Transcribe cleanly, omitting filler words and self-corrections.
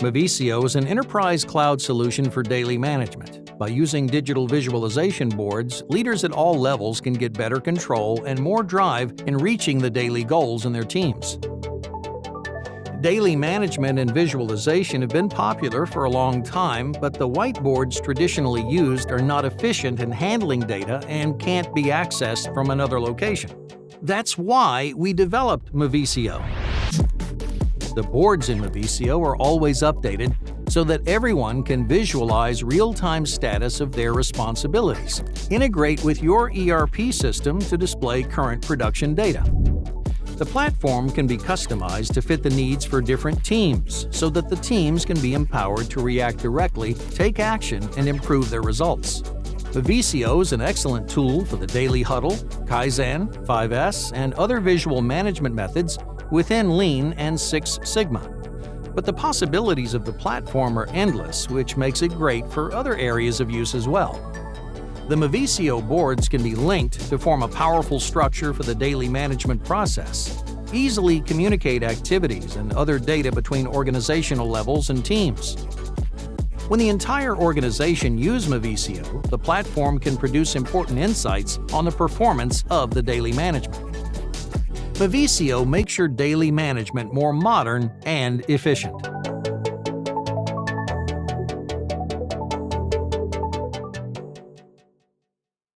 Mevisio is an enterprise cloud solution for daily management. By using digital visualization boards, leaders at all levels can get better control and more drive in reaching the daily goals in their teams. Daily management and visualization have been popular for a long time, but the whiteboards traditionally used are not efficient in handling data and can't be accessed from another location. That's why we developed Mevisio. The boards in Mevisio are always updated so that everyone can visualize real-time status of their responsibilities. Integrate with your ERP system to display current production data. The platform can be customized to fit the needs for different teams so that the teams can be empowered to react directly, take action, and improve their results. Mevisio is an excellent tool for the daily Huddle, Kaizen, 5S, and other visual management methods within Lean and Six Sigma. But the possibilities of the platform are endless, which makes it great for other areas of use as well. The Mevisio boards can be linked to form a powerful structure for the daily management process, easily communicate activities and other data between organizational levels and teams. When the entire organization uses Mevisio, the platform can produce important insights on the performance of the daily management. Mevisio makes your daily management more modern and efficient.